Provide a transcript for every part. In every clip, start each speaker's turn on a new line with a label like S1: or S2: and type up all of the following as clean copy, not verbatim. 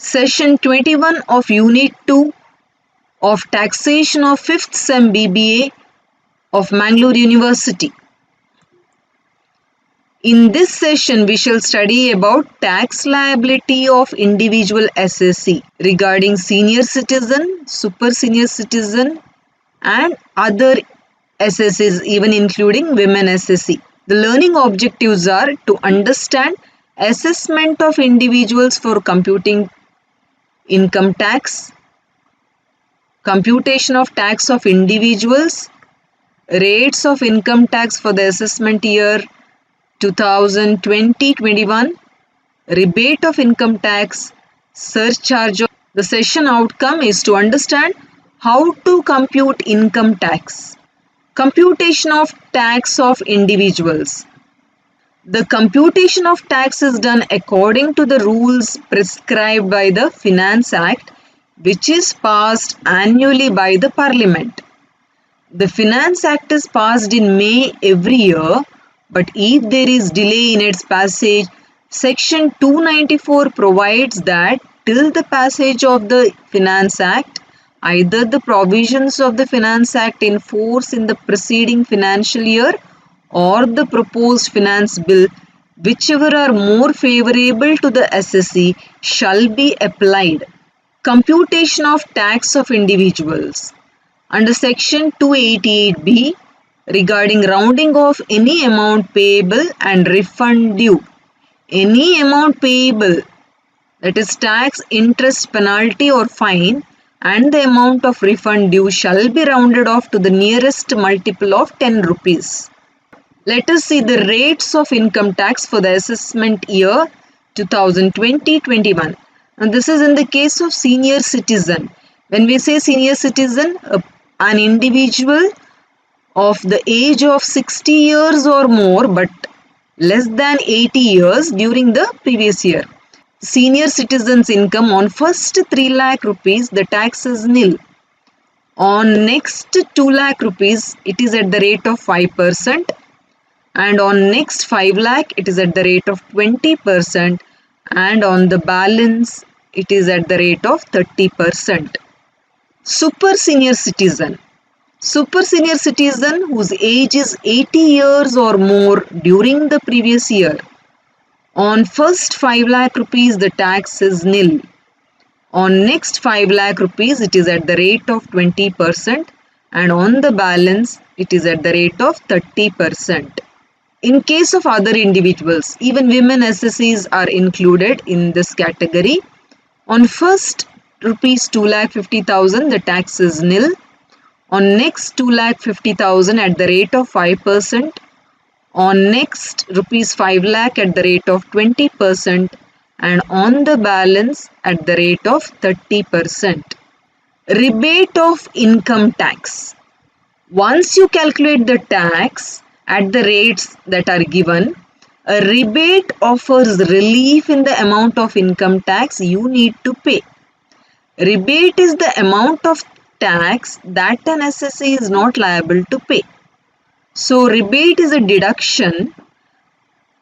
S1: Session 21 of Unit 2 of Taxation of 5th Sem BBA of Mangalore University. In this session, we shall study about tax liability of individual SSC regarding senior citizen, super senior citizen and other SSCs, even including women SSC. The learning objectives are to understand assessment of individuals for computing income tax, computation of tax of individuals, rates of income tax for the assessment year 2020-21, rebate of income tax, surcharge. The session outcome is to understand how to compute income tax. Computation of tax of individuals. The computation of tax is done according to the rules prescribed by the Finance Act, which is passed annually by the Parliament. The Finance Act is passed in May every year, but if there is delay in its passage, Section 294 provides that till the passage of the Finance Act, either the provisions of the Finance Act in force in the preceding financial year or the proposed finance bill, whichever are more favorable to the SSC, shall be applied. Computation of tax of individuals. Under Section 288B, regarding rounding off any amount payable and refund due. Any amount payable, that is tax, interest, penalty or fine, and the amount of refund due shall be rounded off to the nearest multiple of 10 rupees. Let us see the rates of income tax for the assessment year 2020-21. And this is in the case of senior citizen. When we say senior citizen, an individual of the age of 60 years or more but less than 80 years during the previous year. Senior citizens' income on first 3 lakh rupees, the tax is nil. On next 2 lakh rupees, it is at the rate of 5%. And on next 5 lakh, it is at the rate of 20%. And on the balance, it is at the rate of 30%. Super senior citizen. Super senior citizen whose age is 80 years or more during the previous year. On first 5 lakh rupees, the tax is nil. On next 5 lakh rupees, it is at the rate of 20%. And on the balance, it is at the rate of 30%. In case of other individuals, even women SSCs are included in this category. On first rupees 2,50,000, the tax is nil. On next 2,50,000 at the rate of 5%. On next rupees 5 lakh at the rate of 20%. And on the balance at the rate of 30%. Rebate of income tax. Once you calculate the tax at the rates that are given, a rebate offers relief in the amount of income tax you need to pay. Rebate is the amount of tax that an SSC is not liable to pay. So, rebate is a deduction.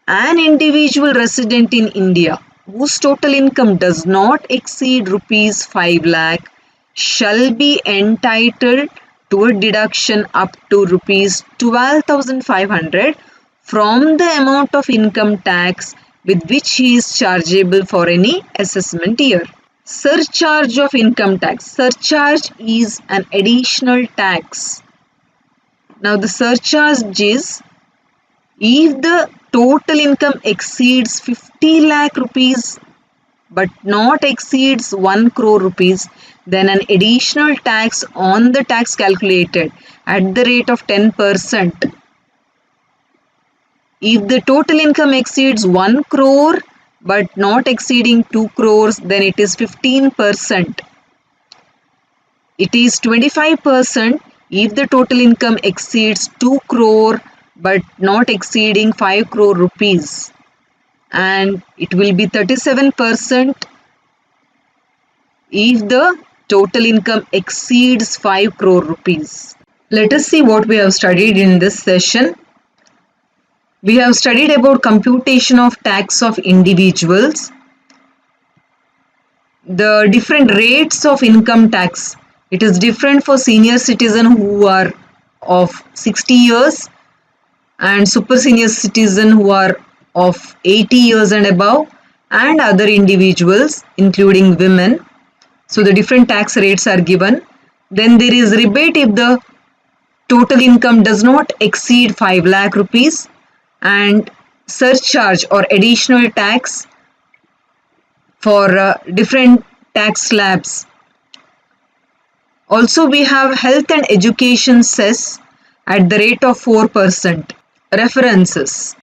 S1: An individual resident in India whose total income does not exceed rupees 5 lakh shall be entitled to a deduction up to rupees 12,500 from the amount of income tax with which he is chargeable for any assessment year. Surcharge of income tax. Surcharge is an additional tax. Now the surcharge is if the total income exceeds 50 lakh rupees but not exceeds 1 crore rupees, then an additional tax on the tax calculated at the rate of 10%. If the total income exceeds 1 crore but not exceeding 2 crores, then it is 15%. It is 25% if the total income exceeds 2 crore but not exceeding 5 crore rupees. And it will be 37% if the total income exceeds 5 crore rupees. Let us see what we have studied in this session. We have studied about computation of tax of individuals. the different rates of income tax. It is different for senior citizen who are of 60 years and super senior citizen who are of 80 years and above, and other individuals including women. So the different tax rates are given. Then there is rebate if the total income does not exceed 5 lakh rupees, and surcharge or additional tax for different tax slabs. Also, we have health and education cess at the rate of 4%. References: